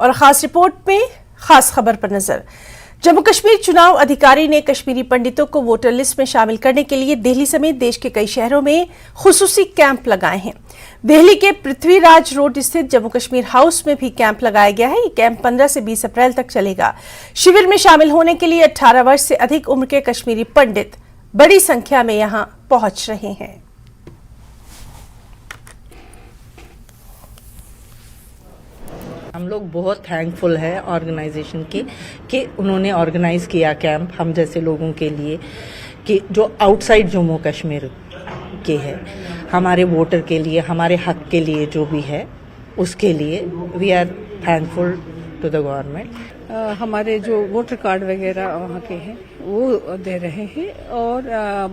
और खास रिपोर्ट में खास खबर पर नजर। जम्मू कश्मीर चुनाव अधिकारी ने कश्मीरी पंडितों को वोटर लिस्ट में शामिल करने के लिए दिल्ली समेत देश के कई शहरों में खुसूसी कैंप लगाए हैं। दिल्ली के पृथ्वीराज रोड स्थित जम्मू कश्मीर हाउस में भी कैंप लगाया गया है। ये कैंप 15 से 20 अप्रैल तक चलेगा। शिविर में शामिल होने के लिए 18 वर्ष से अधिक उम्र के कश्मीरी पंडित बड़ी संख्या में यहां पहुंच रहे हैं। हम लोग बहुत थैंकफुल है ऑर्गेनाइजेशन के कि उन्होंने ऑर्गेनाइज किया कैंप हम जैसे लोगों के लिए कि जो आउटसाइड जम्मू कश्मीर के है, हमारे वोटर के लिए, हमारे हक के लिए जो भी है उसके लिए we are thankful to the government. हमारे जो वोटर कार्ड वगैरह वहाँ के हैं वो दे रहे हैं और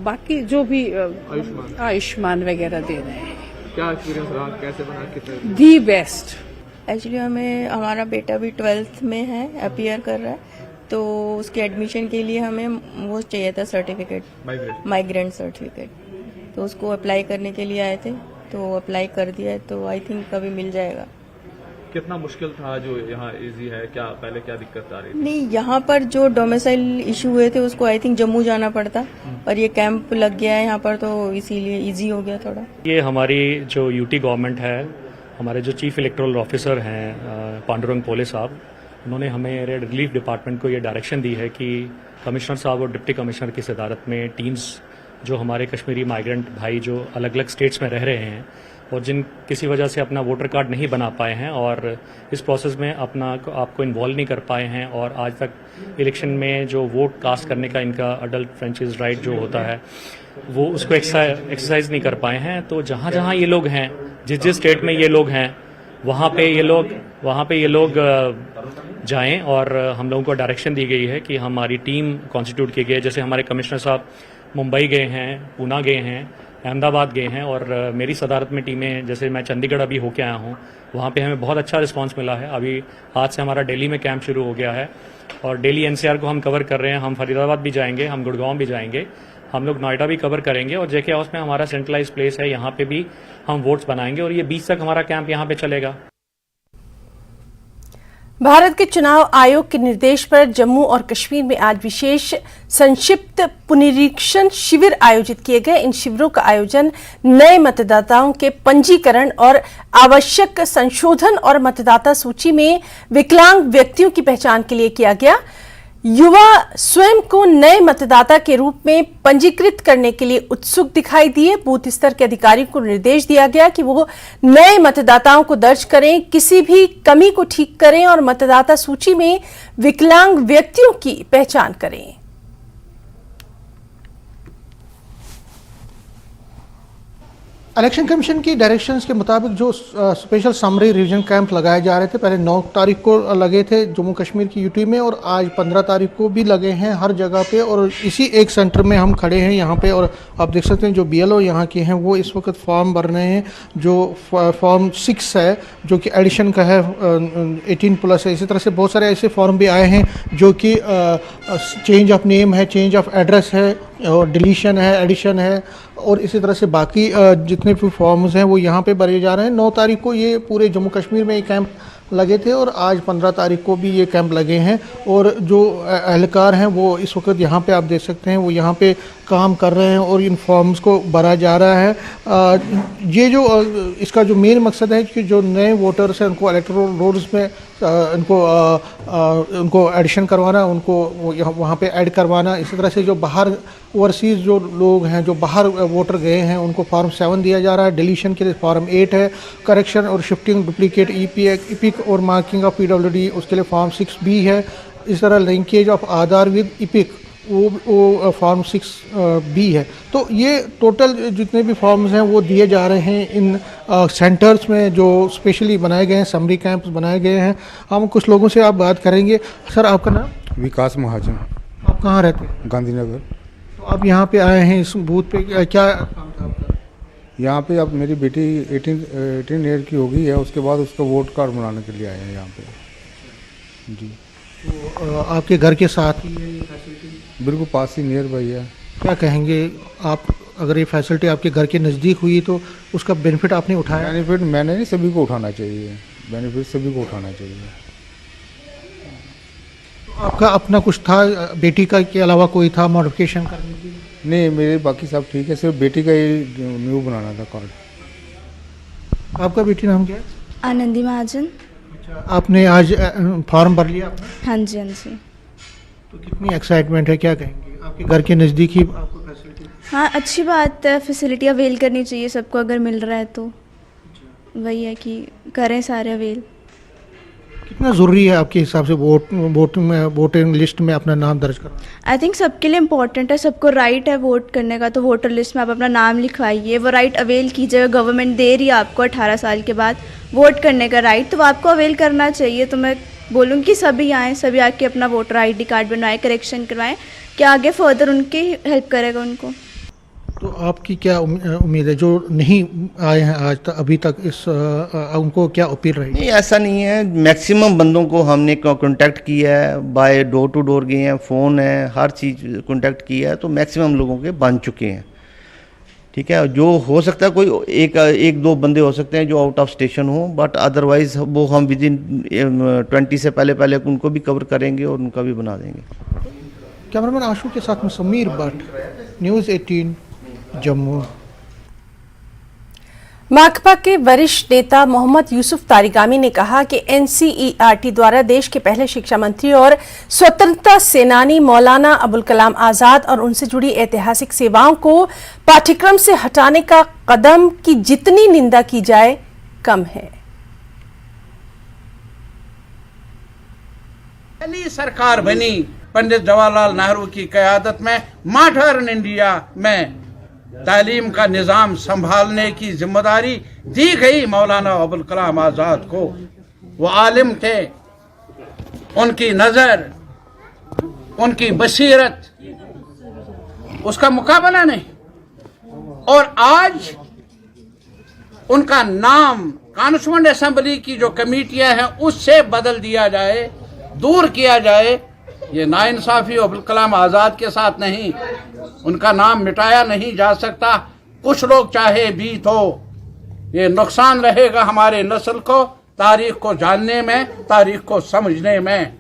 बाकी जो भी आयुष्मान वगैरह दे रहे हैं। क्या एक्सपीरियंस रहा, कैसे बना, कितने? The best. एक्चुअली हमारा बेटा भी 12th में है, अपीयर कर रहा है, तो उसके एडमिशन के लिए हमें वो चाहिए था सर्टिफिकेट, माइग्रेंट सर्टिफिकेट, तो उसको अप्लाई करने के लिए आए थे, तो अप्लाई कर दिया है, तो आई थिंक कभी मिल जाएगा। कितना मुश्किल था जो यहाँ इजी है, क्या पहले क्या दिक्कत आ रही थी? नहीं, यहाँ पर जो डोमिसाइल इशू हुए थे उसको आई थिंक जम्मू जाना पड़ता, पर ये कैंप लग गया है यहाँ पर तो इसीलिए इजी हो गया थोड़ा। ये हमारी जो यूटी गवर्नमेंट है, हमारे जो चीफ इलेक्टोरल ऑफिसर हैं पांडुरंग पोले साहब, उन्होंने हमें रेड रिलीफ डिपार्टमेंट को ये डायरेक्शन दी है कि कमिश्नर साहब और डिप्टी कमिश्नर की सदारत में टीम्स जो हमारे कश्मीरी माइग्रेंट भाई जो अलग अलग स्टेट्स में रह रहे हैं और जिन किसी वजह से अपना वोटर कार्ड नहीं बना पाए हैं और इस प्रोसेस में आपको इन्वॉल्व नहीं कर पाए हैं और आज तक इलेक्शन में जो वोट कास्ट करने का इनका अडल्ट फ्रेंचाइज राइट जो होता है वो उसको एक्सरसाइज नहीं कर पाए हैं, तो जहाँ जहाँ ये लोग हैं, जिस स्टेट में ये लोग हैं, वहाँ पे ये लोग जाएं और हम लोगों को डायरेक्शन दी गई है कि हमारी टीम कॉन्स्टिट्यूट की गई है। जैसे हमारे कमिश्नर साहब मुंबई गए हैं, पूना गए हैं, अहमदाबाद गए हैं और मेरी सदारत में टीमें, जैसे मैं चंडीगढ़ अभी होके आया हूँ, वहाँ पे हमें बहुत अच्छा रिस्पांस मिला है। अभी आज से हमारा दिल्ली में कैंप शुरू हो गया है और दिल्ली एनसीआर को हम कवर कर रहे हैं। हम फरीदाबाद भी जाएंगे, हम गुड़गांव भी जाएंगे, हम लोग नोएडा भी कवर करेंगे और जेके हाउस में हमारा सेंट्रलाइज प्लेस है, यहाँ पे भी हम वोट्स बनाएंगे और ये 20 तक हमारा कैंप यहाँ पे चलेगा। भारत के चुनाव आयोग के निर्देश पर जम्मू और कश्मीर में आज विशेष संक्षिप्त पुनरीक्षण शिविर आयोजित किए गए। इन शिविरों का आयोजन नए मतदाताओं के पंजीकरण और आवश्यक संशोधन और मतदाता सूची में विकलांग व्यक्तियों की पहचान के लिए किया गया। युवा स्वयं को नए मतदाता के रूप में पंजीकृत करने के लिए उत्सुक दिखाई दिए। बूथ स्तर के अधिकारियों को निर्देश दिया गया कि वो नए मतदाताओं को दर्ज करें, किसी भी कमी को ठीक करें और मतदाता सूची में विकलांग व्यक्तियों की पहचान करें। इलेक्शन कमीशन की डायरेक्शंस के मुताबिक जो स्पेशल समरी रिवीजन कैंप लगाए जा रहे थे, पहले 9 तारीख को लगे थे जम्मू कश्मीर की यूटी में और आज 15 तारीख को भी लगे हैं हर जगह पे और इसी एक सेंटर में हम खड़े हैं यहाँ पे। और आप देख सकते हैं जो BLO यहाँ के हैं वो इस वक्त फॉर्म भर रहे हैं। जो फॉर्म 6 है जो कि एडिशन का है, 18+ है। इसी तरह से बहुत सारे ऐसे फॉर्म भी आए हैं जो कि चेंज ऑफ नेम है, चेंज ऑफ एड्रेस है और डिलीशन है, एडिशन है और इसी तरह से बाकी जितने भी फॉर्म्स हैं वो यहाँ पे भरे जा रहे हैं। 9 तारीख को ये पूरे जम्मू कश्मीर में ये कैंप लगे थे और आज 15 तारीख को भी ये कैंप लगे हैं और जो एहलकार हैं वो इस वक्त यहाँ पे आप देख सकते हैं वो यहाँ पे काम कर रहे हैं और इन फॉर्म्स को भरा जा रहा है। ये जो इसका जो मेन मकसद है कि जो नए वोटर्स हैं उनको इलेक्टोरल रोल्स में उनको एडिशन करवाना, उनको वहाँ पे ऐड करवाना। इसी तरह से जो बाहर ओवरसीज़ जो लोग हैं जो बाहर वोटर गए हैं उनको फॉर्म 7 दिया जा रहा है। डिलीशन के लिए फॉर्म 8 है। करेक्शन और शिफ्टिंग डुप्लीकेट इपिक और मार्किंग ऑफ PWD उसके लिए फॉर्म 6B है। इस तरह linkage of Aadhaar with EPIC वो फॉर्म 6B है। तो ये टोटल जितने भी फॉर्म्स हैं वो दिए जा रहे हैं इन सेंटर्स में जो स्पेशली बनाए गए हैं, समरी कैंप्स बनाए गए हैं। हम कुछ लोगों से आप बात करेंगे। सर आपका नाम? विकास महाजन। आप कहाँ रहते हैं? गांधीनगर। तो आप यहाँ पे आए हैं इस बूथ पे, क्या काम था आपका? यहाँ पे अब मेरी बेटी 18 ईयर की हो गई है, उसके बाद उसका वोट कार्ड बनाने के लिए आए हैं यहाँ पे जी। तो आपके घर के साथ ही है ये फैसिलिटी? बिल्कुल पास ही, नियर बाई है। क्या कहेंगे आप, अगर ये फैसिलिटी आपके घर के नज़दीक हुई तो उसका बेनिफिट आपने उठाया? बेनिफिट मैंने नहीं, सभी को उठाना चाहिए। बेनिफिट सभी को उठाना चाहिए। आपका अपना कुछ था, बेटी का के अलावा कोई था मॉडिफिकेशन करने की? नहीं, मेरे बाकी सब ठीक है, सिर्फ बेटी का ही न्यू बनाना था कार्ड। आपका बेटी नाम क्या है? आनंदी महाजन। आपने आज फॉर्म भर लिया आपने? हाँ जी, हाँ जी। तो कितनी एक्साइटमेंट है, क्या कहेंगे? आपके घर के नज़दीक ही आपको फैसिलिटी? हाँ, अच्छी बात है, फैसिलिटी अवेल करनी चाहिए सबको, अगर मिल रहा है तो वही है कि करें सारे अवेल। कितना ज़रूरी है आपके हिसाब से वोटिंग लिस्ट में अपना नाम दर्ज करना? आई थिंक सबके लिए इम्पोर्टेंट है, सबको राइट है वोट करने का, तो वोटर लिस्ट में आप अपना नाम लिखवाइए, वो राइट अवेल कीजिएगा। गवर्नमेंट दे रही है आपको 18 साल के बाद वोट करने का राइट, तो आपको अवेल करना चाहिए। तो मैं बोलूँगी कि सभी आएँ, सभी आके अपना वोटर ID कार्ड बनवाएं, करेक्शन करवाएं, कि आगे फर्दर उनकी हेल्प करेगा उनको। तो आपकी क्या उम्मीद है, जो नहीं आए हैं आज तक अभी तक, इस उनको क्या अपील रहेगी? नहीं, ऐसा नहीं है, मैक्सिमम बंदों को हमने कांटेक्ट किया है, बाय डोर टू डोर गए हैं, फ़ोन है, हर चीज़ कांटेक्ट किया है, तो मैक्सिमम लोगों के बन चुके हैं। ठीक है, जो हो सकता है कोई एक दो बंदे हो सकते हैं जो आउट ऑफ स्टेशन हो, बट अदरवाइज वो हम विद इन 20 से पहले उनको भी कवर करेंगे और उनका भी बना देंगे। कैमरामैन आशू के साथ में समीर भट्ट, न्यूज़ 18 जम्मू। माकपा के वरिष्ठ नेता मोहम्मद यूसुफ तारिगामी ने कहा कि NCERT द्वारा देश के पहले शिक्षा मंत्री और स्वतंत्रता सेनानी मौलाना अबुल कलाम आजाद और उनसे जुड़ी ऐतिहासिक सेवाओं को पाठ्यक्रम से हटाने का कदम की जितनी निंदा की जाए कम है। पहली सरकार बनी पंडित जवाहरलाल नेहरू की क़यादत में, मॉडर्न इंडिया में तालीम का निज़ाम संभालने की जिम्मेदारी दी गई मौलाना अबुल कलाम आज़ाद को। वो आलिम थे, उनकी नज़र, उनकी बसीरत, उसका मुकाबला नहीं। और आज उनका नाम कॉन्स्टिट्यूएंट असेंबली की जो कमेटियां हैं उससे बदल दिया जाए, दूर किया जाए, ये नाइंसाफ़ी अबुल कलाम आज़ाद के साथ नहीं, उनका नाम मिटाया नहीं जा सकता। कुछ लोग चाहे भी तो ये नुकसान रहेगा हमारे नस्ल को, तारीख को जानने में, तारीख को समझने में।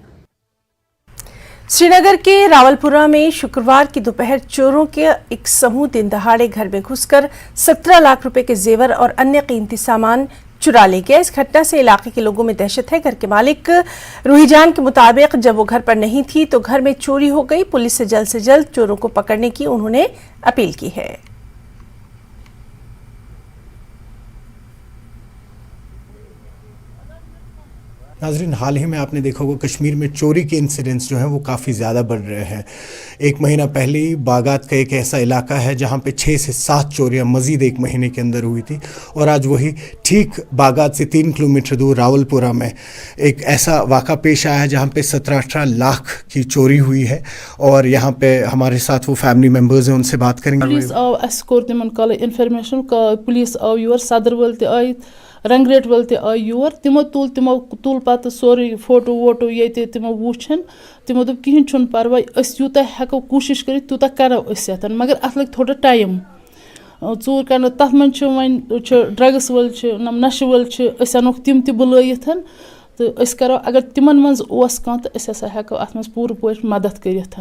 श्रीनगर के रावलपुरा में शुक्रवार की दोपहर चोरों के एक समूह दिन दहाड़े घर में घुसकर 17 लाख रुपए के जेवर और अन्य कीमती सामान चुरा ले गया। इस घटना से इलाके के लोगों में दहशत है। घर के मालिक रूहीजान के मुताबिक जब वो घर पर नहीं थी तो घर में चोरी हो गई। पुलिस से जल्द चोरों को पकड़ने की उन्होंने अपील की है। नाजरीन, हाल ही में आपने देखा होगा कश्मीर में चोरी के इंसिडेंट्स जो हैं वो काफ़ी ज़्यादा बढ़ रहे हैं। एक महीना पहले ही बागात का एक ऐसा इलाका है जहां पे 6 से 7 चोरियां मज़ीद एक महीने के अंदर हुई थी, और आज वही ठीक बागात से 3 किलोमीटर दूर रावलपुरा में एक ऐसा वाक़ा पेश आया है जहां पे 17-18 लाख की चोरी हुई है। और यहाँ पे हमारे साथ वो फैमिली मेम्बर्स हैं, उनसे बात करेंगे। पुलिस आव अस कोर तिमन कल इन्फॉर्मेशन का पुलिस आव योर सदर वल ते आय रंगरेट वल ते आय योर तिमो तुल पत सोरे फोटो वोटो ये तिमो वुछन तिमो दप किहिन छुन परवाय अस यूता हेको कोशिश कर तूता करो अस मगर अत लग थोड़ा टाइम चोर कर तथ मन वन ड्रग्स वल नशे वल अस अनोक तिम ते बुलायिथ तो अस करो अगर तिमन मज ओस कह तो अस हसा हेको अत मज पूर पॉइंट मदद करिथ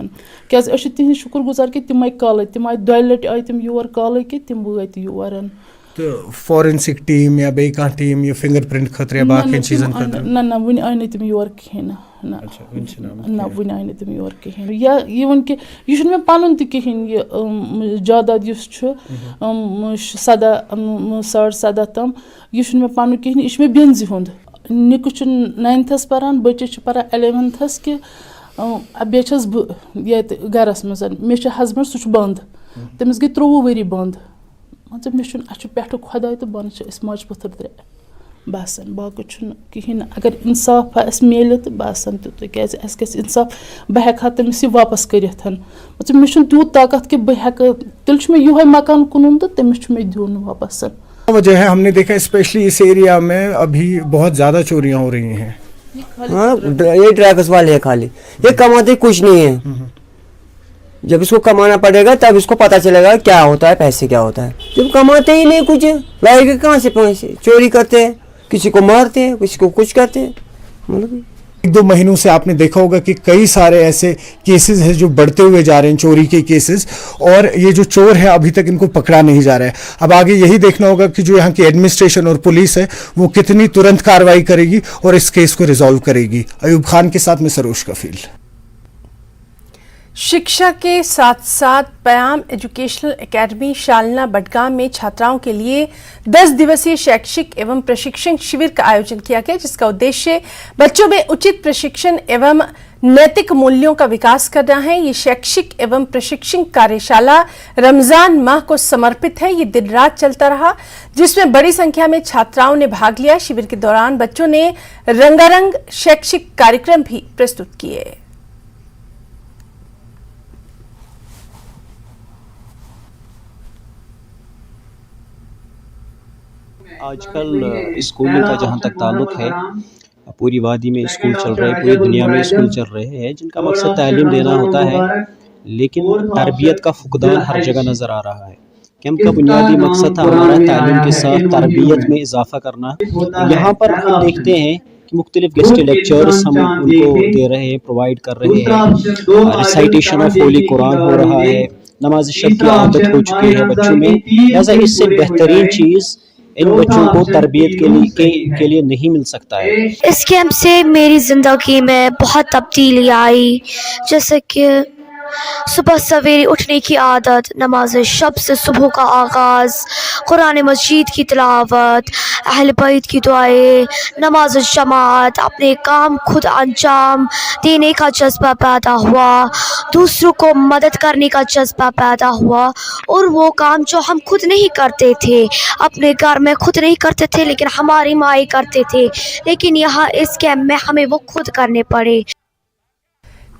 क्या अस तिहद शुक्रगुजार कि तिम आय कल तिम आय 2 लट आय तिम योर कल कि तिम वात योर। तो फॉरेंसिक टीम या बे कह टीम या फिंगरप्रिंट खतर या बाकी चीजन खतर ना वन आय न तिम योर कहीं ना वन आय न तिम योर कहीं या इवन कि यह मे पन तहन यह जायदाद 17.5 तम यह मे पन कहीं यह मे बेंज हुंद निक 9th पारान बच्चे पारान 11th कि बे बह गरस मज मे हस्बैंड सह बंद तमिस गई 23 वरी बंद मतलब मे पे खुदा तो बन माज पत्थर 3 बस बाकी कहीं अगर इंसाफ मिले तो बस क्या इंसाफ बह हेका तमिस वापस कर मतलब मे तूत ताकत कि बह तेल मे ये मकान कुन तो तमिस मे दिन वापस। वजह है हमने देखा स्पेशली इस एरिया में अभी बहुत ज़्यादा चोरियां हो रही हैं। हाँ, ये ट्रैकर्स वाले हैं, खाली ये कमाते कुछ नहीं है। जब इसको कमाना पड़ेगा तब इसको पता चलेगा क्या होता है, पैसे क्या होता है। जब कमाते ही नहीं कुछ, लाएंगे कहाँ से पैसे? चोरी करते हैं, किसी को मारते हैं, किसी को कुछ करते हैं। मतलब 1-2 महीनों से आपने देखा होगा कि कई सारे ऐसे केसेस हैं जो बढ़ते हुए जा रहे हैं, चोरी के केसेस, और ये जो चोर है अभी तक इनको पकड़ा नहीं जा रहा है। अब आगे यही देखना होगा कि जो यहाँ की एडमिनिस्ट्रेशन और पुलिस है वो कितनी तुरंत कार्रवाई करेगी और इस केस को रिजॉल्व करेगी। अयूब खान के साथ में सरोज कफील। शिक्षा के साथ साथ पयाम एजुकेशनल एकेडमी शालना बडगाम में छात्राओं के लिए 10 दिवसीय शैक्षिक एवं प्रशिक्षण शिविर का आयोजन किया गया, जिसका उद्देश्य बच्चों में उचित प्रशिक्षण एवं नैतिक मूल्यों का विकास करना है। ये शैक्षिक एवं प्रशिक्षण कार्यशाला रमजान माह को समर्पित है। ये दिन रात चलता रहा, जिसमें बड़ी संख्या में छात्राओं ने भाग लिया। शिविर के दौरान बच्चों ने रंगारंग शैक्षिक कार्यक्रम भी प्रस्तुत किए। आजकल स्कूलों का जहाँ तक ताल्लुक है, पूरी वादी में स्कूल चल रहे हैं, पूरी दुनिया में स्कूल चल रहे हैं, जिनका मकसद तालीम देना होता है, लेकिन तरबियत का फुकदान हर जगह नज़र आ रहा है। कैंप का बुनियादी मकसद था हमारा तालीम के साथ तरबियत में इजाफा करना। यहाँ पर हम देखते हैं कि मुख्तलिफ गेस्ट लेक्चर्स हम उनको दे रहे हैं, प्रोवाइड कर रहे हैं। रिसाइटेशन ऑफ होली कुरान हो रहा है, नमाज शब की आदत हो चुकी है बच्चों में। ऐसा इससे बेहतरीन चीज़ इन बच्चों को तरबियत के लिए नहीं मिल सकता है। इस कैंप से मेरी ज़िंदगी में बहुत तब्दीली आई, जैसे कि सुबह सवेरे उठने की आदत, नमाज शब से सुबह का आगाज़, कुरान मजीद की तिलावत, अहल बैत की दुआएं, नमाज जमात, अपने काम खुद अंजाम देने का जज्बा पैदा हुआ, दूसरों को मदद करने का जज्बा पैदा हुआ। और वो काम जो हम खुद नहीं करते थे, अपने घर में खुद नहीं करते थे, लेकिन हमारी माएँ करते थे, लेकिन यहाँ इस कैंप में हमें वो खुद करने पड़े।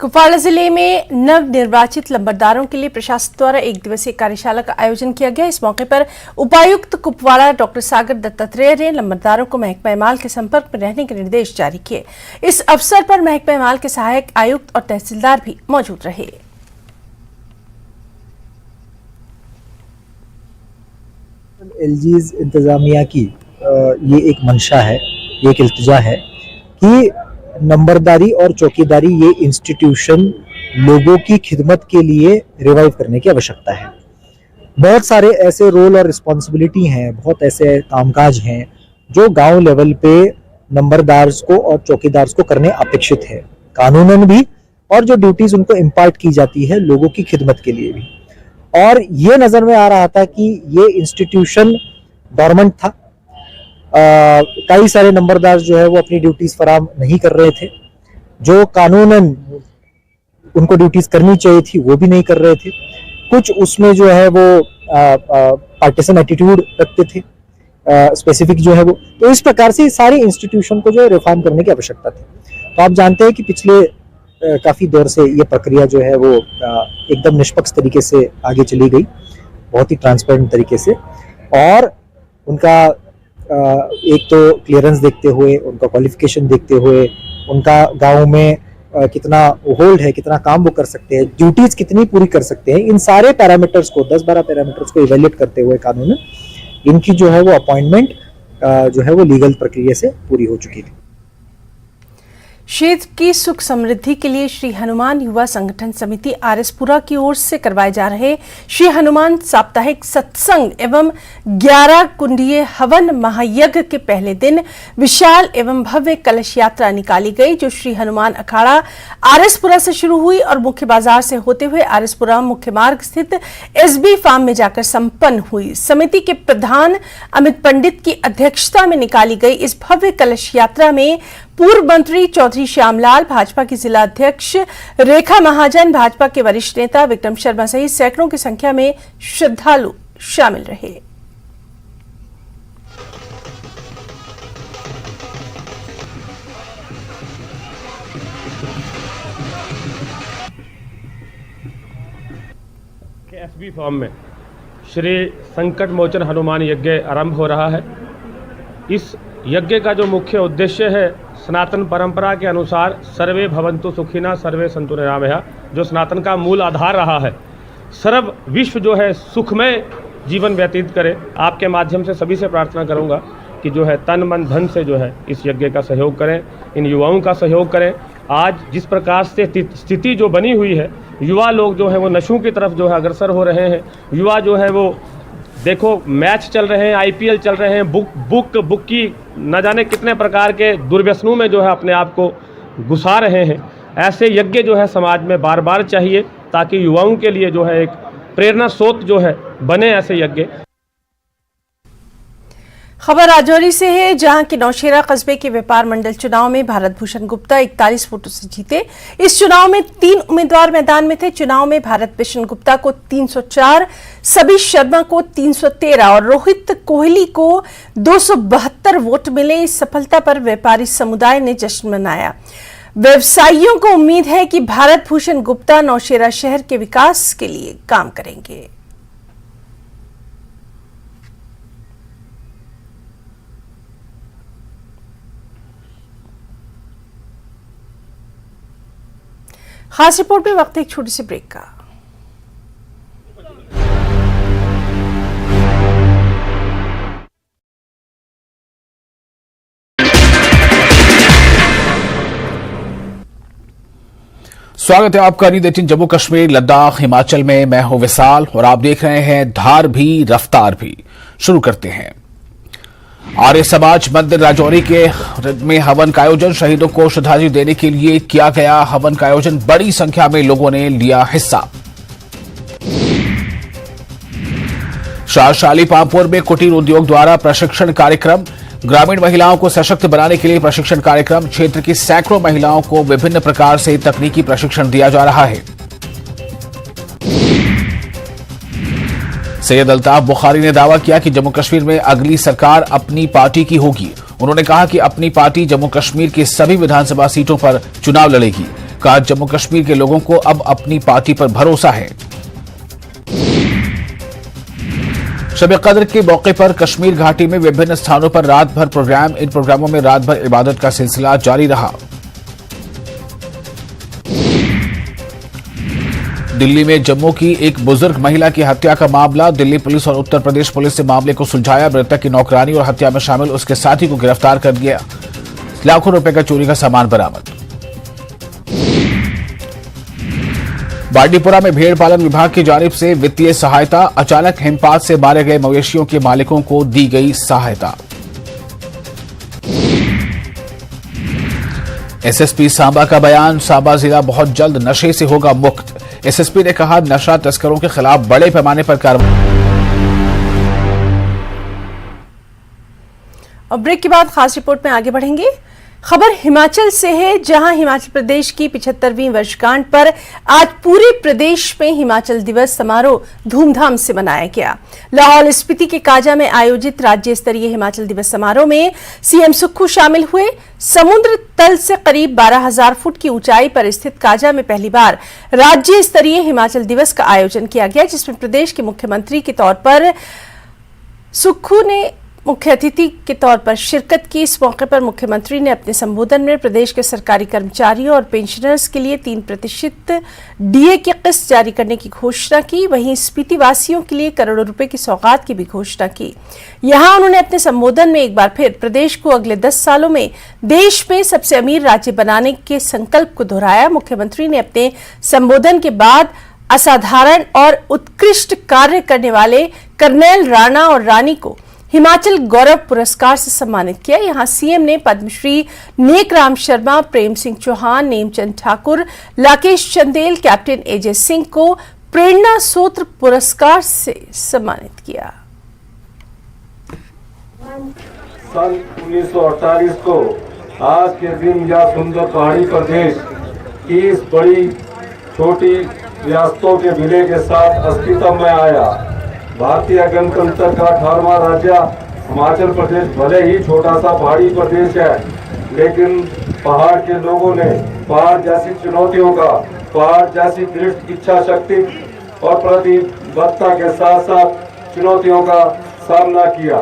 कुपवाड़ा जिले में नव निर्वाचित लंबरदारों के लिए प्रशासन द्वारा 1 दिवसीय कार्यशाला का आयोजन किया गया। इस मौके पर उपायुक्त कुपवाड़ा डॉक्टर सागर दत्तात्रेय ने लंबरदारों को महकमा माल के संपर्क में रहने के निर्देश जारी किए। इस अवसर पर महकमा माल के सहायक आयुक्त और तहसीलदार भी मौजूद रहे। एलजीज इंतजामिया की ये एक मंशा है, एक इल्तिजा है कि नंबरदारी और चौकीदारी ये इंस्टीट्यूशन लोगों की खिदमत के लिए रिवाइव करने की आवश्यकता है। बहुत सारे ऐसे रोल और रिस्पॉन्सिबिलिटी हैं, बहुत ऐसे कामकाज हैं जो गांव लेवल पे नंबरदार्स को और चौकीदार्स को करने अपेक्षित है, कानूनन भी, और जो ड्यूटीज उनको इम्पार्ट की जाती है लोगों की खिदमत के लिए भी। और ये नज़र में आ रहा था कि ये इंस्टीट्यूशन डॉर्मेंट था। कई सारे नंबरदार जो है वो अपनी ड्यूटीज फराम नहीं कर रहे थे, जो कानूनन उनको ड्यूटीज करनी चाहिए थी वो भी नहीं कर रहे थे। कुछ उसमें जो है वो पार्टिसन एटीट्यूड रखते थे, स्पेसिफिक जो है वो। तो इस प्रकार से सारी इंस्टीट्यूशन को जो है रिफॉर्म करने की आवश्यकता थी। तो आप जानते हैं कि पिछले काफ़ी दौर से ये प्रक्रिया जो है वो एकदम निष्पक्ष तरीके से आगे चली गई, बहुत ही ट्रांसपेरेंट तरीके से। और उनका एक तो क्लियरेंस देखते हुए, उनका क्वालिफिकेशन देखते हुए, उनका गांव में कितना होल्ड है, कितना काम वो कर सकते हैं, ड्यूटीज कितनी पूरी कर सकते हैं, इन सारे पैरामीटर्स को 10-12 पैरामीटर्स को इवेल्युएट करते हुए कानून इनकी जो है वो अपॉइंटमेंट जो है वो लीगल प्रक्रिया से पूरी हो चुकी थी। क्षेत्र की सुख समृद्धि के लिए श्री हनुमान युवा संगठन समिति आरएसपुरा की ओर से करवाए जा रहे श्री हनुमान साप्ताहिक सत्संग एवं 11 कुंडीय हवन महायज्ञ के पहले दिन विशाल एवं भव्य कलश यात्रा निकाली गई, जो श्री हनुमान अखाड़ा आरएसपुरा से शुरू हुई और मुख्य बाजार से होते हुए आरएसपुरा मुख्य मार्ग स्थित एसबी फार्म में जाकर संपन्न हुई। समिति के प्रधान अमित पंडित की अध्यक्षता में निकाली गई इस भव्य कलश यात्रा में पूर्व मंत्री चौधरी श्यामलाल, भाजपा की जिला अध्यक्ष रेखा महाजन, भाजपा के वरिष्ठ नेता विक्रम शर्मा सहित सैकड़ों की संख्या में श्रद्धालु शामिल रहे। एसबी फार्म में श्री संकट मोचन हनुमान यज्ञ आरंभ हो रहा है। इस यज्ञ का जो मुख्य उद्देश्य है, सनातन परंपरा के अनुसार सर्वे भवन्तु सुखिना सर्वे सन्तु निरामया, जो सनातन का मूल आधार रहा है, सर्व विश्व जो है सुखमय जीवन व्यतीत करे। आपके माध्यम से सभी से प्रार्थना करूंगा कि जो है तन मन धन से जो है इस यज्ञ का सहयोग करें, इन युवाओं का सहयोग करें। आज जिस प्रकार से स्थिति जो बनी हुई है, युवा लोग जो है वो नशों की तरफ जो है अग्रसर हो रहे हैं। युवा जो है वो देखो मैच चल रहे हैं, IPL चल रहे हैं, बुक की न जाने कितने प्रकार के दुर्व्यसनों में जो है अपने आप को घुसा रहे हैं। ऐसे यज्ञ जो है समाज में बार बार चाहिए ताकि युवाओं के लिए जो है एक प्रेरणा स्रोत जो है बने ऐसे यज्ञ। खबर राजौरी से है, जहां की नौशेरा कस्बे के व्यापार मंडल चुनाव में भारत भूषण गुप्ता 41 वोटों से जीते। इस चुनाव में 3 उम्मीदवार मैदान में थे। चुनाव में भारत भूषण गुप्ता को 304, सबी शर्मा को 313 और रोहित कोहली को 272 वोट मिले। इस सफलता पर व्यापारी समुदाय ने जश्न मनाया। व्यवसायियों को उम्मीद है कि भारत भूषण गुप्ता नौशेरा शहर के विकास के लिए काम करेंगे। खास रिपोर्ट में वक्त एक छोटी सी ब्रेक का। स्वागत है आपका न्यूज़ 18 जम्मू कश्मीर लद्दाख हिमाचल में। मैं हूं विशाल और आप देख रहे हैं धार भी रफ्तार भी। शुरू करते हैं। आर्य समाज मंदिर राजौरी के में हवन का आयोजन, शहीदों को श्रद्धांजलि देने के लिए किया गया हवन का आयोजन। बड़ी संख्या में लोगों ने लिया हिस्सा। शाहशाली पामपुर में कुटीर उद्योग द्वारा प्रशिक्षण कार्यक्रम, ग्रामीण महिलाओं को सशक्त बनाने के लिए प्रशिक्षण कार्यक्रम। क्षेत्र की सैकड़ों महिलाओं को विभिन्न प्रकार से तकनीकी प्रशिक्षण दिया जा रहा है। सैयद अल्ताफ बुखारी ने दावा किया कि जम्मू कश्मीर में अगली सरकार अपनी पार्टी की होगी। उन्होंने कहा कि अपनी पार्टी जम्मू कश्मीर की सभी विधानसभा सीटों पर चुनाव लड़ेगी। कहा जम्मू कश्मीर के लोगों को अब अपनी पार्टी पर भरोसा है। शब कद्र के मौके पर कश्मीर घाटी में विभिन्न स्थानों पर रात भर प्रोग्राम। इन प्रोग्रामों में रात भर इबादत का सिलसिला जारी रहा। दिल्ली में जम्मू की एक बुजुर्ग महिला की हत्या का मामला। दिल्ली पुलिस और उत्तर प्रदेश पुलिस ने मामले को सुलझाया। मृतक की नौकरानी और हत्या में शामिल उसके साथी को गिरफ्तार कर दिया। लाखों रुपए का चोरी का सामान बरामद। बांडीपुरा में भेड़ पालन विभाग की जानिब से वित्तीय सहायता। अचानक हिमपात से मारे गए मवेशियों के मालिकों को दी गई सहायता। एसएसपी सांबा का बयान, सांबा जिला बहुत जल्द नशे से होगा मुक्त। एसएसपी ने कहा नशा तस्करों के खिलाफ बड़े पैमाने पर कार्रवाई। और ब्रेक के बाद खास रिपोर्ट में आगे बढ़ेंगे। खबर हिमाचल से है, जहां हिमाचल प्रदेश की 75वीं वर्षगांठ पर आज पूरे प्रदेश में हिमाचल दिवस समारोह धूमधाम से मनाया गया। लाहौल स्पीति के काजा में आयोजित राज्य स्तरीय हिमाचल दिवस समारोह में सीएम सुक्खू शामिल हुए। समुद्र तल से करीब 12,000 फुट की ऊंचाई पर स्थित काजा में पहली बार राज्य स्तरीय हिमाचल दिवस का आयोजन किया गया, जिसमें प्रदेश के मुख्यमंत्री के तौर पर सुक्खू ने मुख्य अतिथि के तौर पर शिरकत की। इस मौके पर मुख्यमंत्री ने अपने संबोधन में प्रदेश के सरकारी कर्मचारियों और पेंशनर्स के लिए 3% डीए की किस्त जारी करने की घोषणा की। वहीं स्पीति वासियों के लिए करोड़ों रुपए की सौगात की भी घोषणा की। यहां उन्होंने अपने संबोधन में एक बार फिर प्रदेश को अगले 10 सालों में देश में सबसे अमीर राज्य बनाने के संकल्प को दोहराया। मुख्यमंत्री ने अपने संबोधन के बाद असाधारण और उत्कृष्ट कार्य करने वाले कर्नल राणा और रानी को हिमाचल गौरव पुरस्कार से सम्मानित किया। यहां सीएम ने पद्मश्री नेकराम शर्मा, प्रेम सिंह चौहान, नेमचंद ठाकुर, लाकेश चंदेल, कैप्टन एजे सिंह को प्रेरणा सूत्र पुरस्कार से सम्मानित किया। सन 1948 को आज के दिन यह सुंदर पहाड़ी प्रदेश की इस बड़ी छोटी रियासतों के विलय के साथ अस्तित्व में आया। भारतीय गणतंत्र का 18वां राज्य हिमाचल प्रदेश भले ही छोटा सा पहाड़ी प्रदेश है, लेकिन पहाड़ के लोगों ने पहाड़ जैसी चुनौतियों का, पहाड़ जैसी दृढ़ इच्छा शक्ति और प्रतिबद्धता के साथ साथ चुनौतियों का सामना किया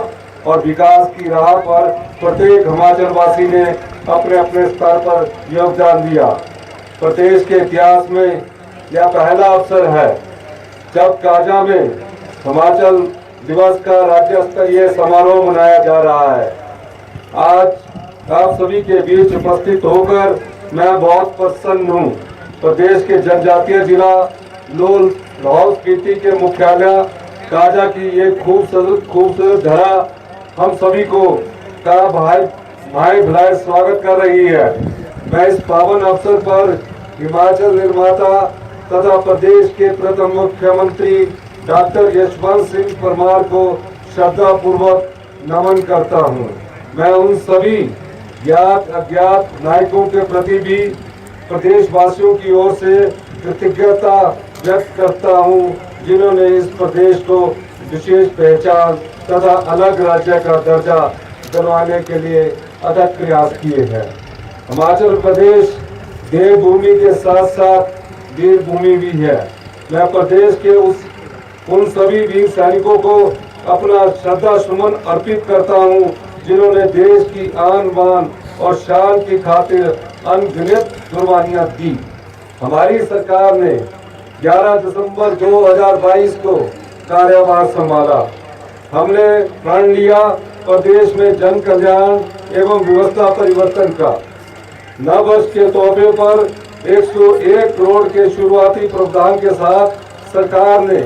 और विकास की राह पर प्रत्येक हिमाचल वासी ने अपने अपने स्तर पर योगदान दिया। प्रदेश के इतिहास में यह पहला अवसर है जब काजा में हिमाचल दिवस का राज्य स्तरीय समारोह मनाया जा रहा है। आज आप सभी के बीच उपस्थित होकर मैं बहुत प्रसन्न हूँ। प्रदेश के जनजातीय जिला लाहौल स्पीति के मुख्यालय काजा की ये खूबसूरत धरा हम सभी को का भाई भलाई स्वागत कर रही है। मैं इस पावन अवसर पर हिमाचल निर्माता तथा प्रदेश के प्रथम मुख्यमंत्री डॉक्टर यशवंत सिंह परमार को श्रद्धा पूर्वक नमन करता हूं। मैं उन सभी ज्ञात अज्ञात नायकों के प्रति भी प्रदेशवासियों की ओर से कृतज्ञता व्यक्त करता हूं, जिन्होंने इस प्रदेश को विशेष पहचान तथा अलग राज्य का दर्जा दिलवाने के लिए अथक प्रयास किए हैं। हिमाचल प्रदेश देवभूमि के साथ साथ वीर भूमि भी है। मैं प्रदेश के उन सभी वीर सैनिकों को अपना श्रद्धा सुमन अर्पित करता हूं, जिन्होंने देश की आन बान और शान की खातिर अनगिनत कुर्बानियां दी। हमारी सरकार ने 11 दिसंबर 2022 को कार्यभार संभाला। हमने प्रण लिया प्रदेश में जन कल्याण एवं व्यवस्था परिवर्तन का। नव वर्ष के तोहफे पर 101 करोड़ के शुरुआती प्रावधान के साथ सरकार ने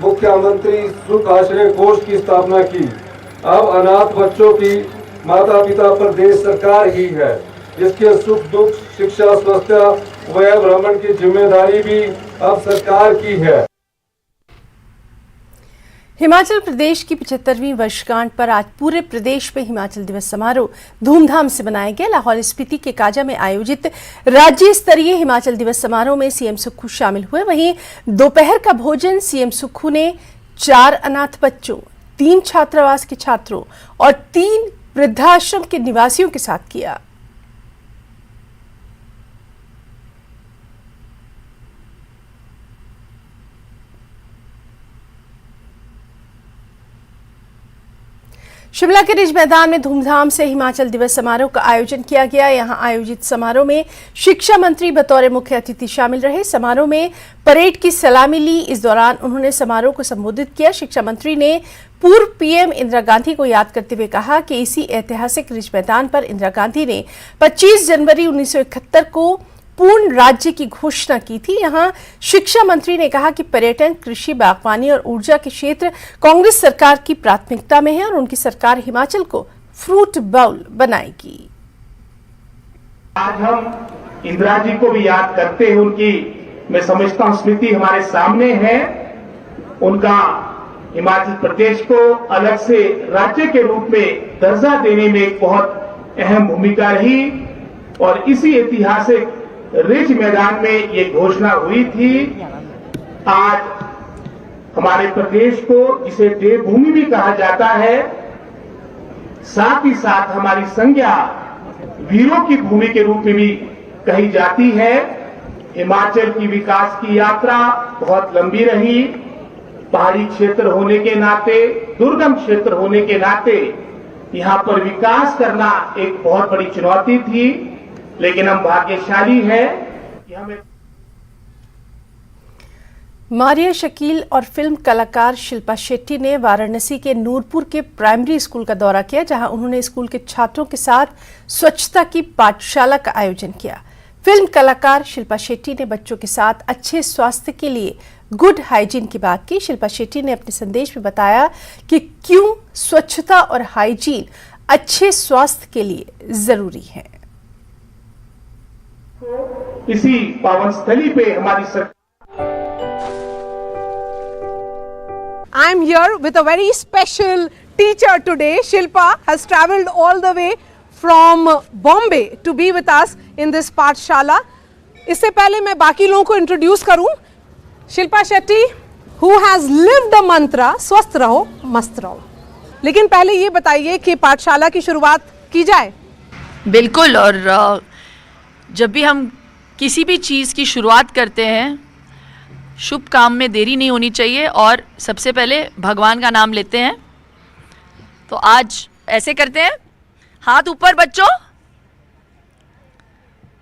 मुख्यमंत्री सुख आश्रय कोष की स्थापना की। अब अनाथ बच्चों की माता पिता प्रदेश सरकार ही है, जिसके सुख दुख शिक्षा स्वास्थ्य व भ्रमण की जिम्मेदारी भी अब सरकार की है। हिमाचल प्रदेश की 75वीं वर्षगांठ पर आज पूरे प्रदेश में हिमाचल दिवस समारोह धूमधाम से मनाया गया। लाहौल स्पीति के काजा में आयोजित राज्य स्तरीय हिमाचल दिवस समारोह में सीएम सुक्खू शामिल हुए। वहीं दोपहर का भोजन सीएम सुक्खू ने 4 अनाथ बच्चों, 3 छात्रावास के छात्रों और 3 वृद्धाश्रम के निवासियों के साथ किया। शिमला के रिज मैदान में धूमधाम से हिमाचल दिवस समारोह का आयोजन किया गया। यहां आयोजित समारोह में शिक्षा मंत्री बतौर मुख्य अतिथि शामिल रहे। समारोह में परेड की सलामी ली। इस दौरान उन्होंने समारोह को संबोधित किया। शिक्षा मंत्री ने पूर्व पीएम इंदिरा गांधी को याद करते हुए कहा कि इसी ऐतिहासिक रिज मैदान पर इंदिरा गांधी ने 25 जनवरी 1971 को पूर्ण राज्य की घोषणा की थी। यहां शिक्षा मंत्री ने कहा कि पर्यटन, कृषि, बागवानी और ऊर्जा के क्षेत्र कांग्रेस सरकार की प्राथमिकता में है और उनकी सरकार हिमाचल को फ्रूट बाउल बनाएगी। आज हम इंदिरा जी को भी याद करते हैं। उनकी मैं समझता हूं स्मृति हमारे सामने है। उनका हिमाचल प्रदेश को अलग से राज्य के रूप में दर्जा देने में एक बहुत अहम भूमिका रही और इसी ऐतिहासिक रिज मैदान में ये घोषणा हुई थी। आज हमारे प्रदेश को जिसे देवभूमि भी कहा जाता है, साथ ही साथ हमारी संज्ञा वीरों की भूमि के रूप में भी कही जाती है। हिमाचल की विकास की यात्रा बहुत लंबी रही। पहाड़ी क्षेत्र होने के नाते, दुर्गम क्षेत्र होने के नाते यहाँ पर विकास करना एक बहुत बड़ी चुनौती थी, लेकिन हम भाग्यशाली हैं कि हमें। मारिया शकील और फिल्म कलाकार शिल्पा शेट्टी ने वाराणसी के नूरपुर के प्राइमरी स्कूल का दौरा किया, जहां उन्होंने स्कूल के छात्रों के साथ स्वच्छता की पाठशाला का आयोजन किया। फिल्म कलाकार शिल्पा शेट्टी ने बच्चों के साथ अच्छे स्वास्थ्य के लिए गुड हाइजीन की बात की। शिल्पा शेट्टी ने अपने संदेश में बताया कि क्यों स्वच्छता और हाइजीन अच्छे स्वास्थ्य के लिए जरूरी है। इसी पावन स्थली पे हमारी सरकार। I am here with a very special teacher today. Shilpa has travelled all the way from Bombay to be with us in this पाठशाला। इससे पहले मैं बाकी लोगों को इंट्रोड्यूस करूं। Shilpa Shetty who has lived the mantra स्वस्थ रहो मस्त रहो। लेकिन पहले ये बताइए कि पाठशाला की शुरुआत की जाए। बिल्कुल, और जब भी हम किसी भी चीज़ की शुरुआत करते हैं, शुभ काम में देरी नहीं होनी चाहिए और सबसे पहले भगवान का नाम लेते हैं। तो आज ऐसे करते हैं, हाथ ऊपर बच्चों।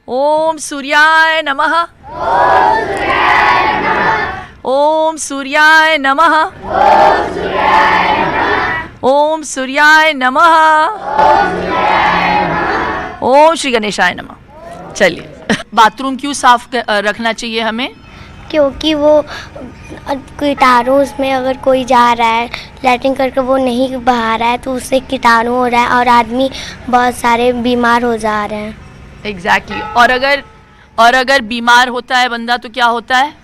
ओम सूर्याय नमः। ओम सूर्याय नमः। ओम सूर्याय नमः, ओम श्री गणेशाय नमः। चलिए, बाथरूम क्यों साफ रखना चाहिए हमें? क्योंकि वो कीटाणु उसमें अगर कोई जा रहा है लैट्रिन करके वो नहीं बहा रहा है तो उससे कीटाणु हो रहा है और आदमी बहुत सारे बीमार हो जा रहे हैं। एग्जैक्टली। और अगर बीमार होता है बंदा तो क्या होता है?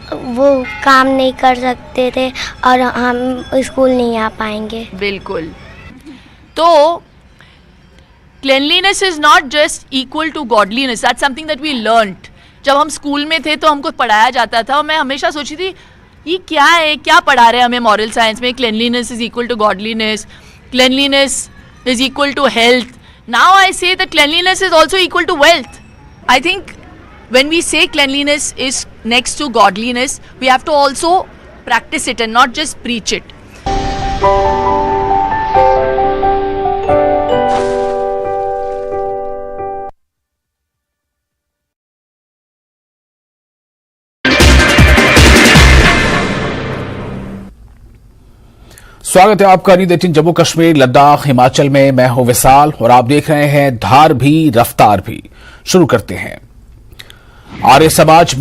वो काम नहीं कर सकते थे और हम स्कूल नहीं आ पाएंगे। बिल्कुल। तो cleanliness is not just equal to godliness. That's something that we learnt. जब हम स्कूल में थे तो हमको पढ़ाया जाता था और मैं हमेशा सोची थी ये क्या है, क्या पढ़ा रहे हैं हमें मॉरल साइंस में? Cleanliness is equal to godliness, cleanliness is equal to health. Now I say that cleanliness is also equal to wealth. I think when we say cleanliness is next to godliness, we have to also practice it and not just preach it. स्वागत है आपका news 18 Jammu Kashmir Ladakh Himachal में। मैं हूं विशाल और आप देख रहे हैं धार भी रफ्तार भी। शुरू करते हैं। आर्य समाज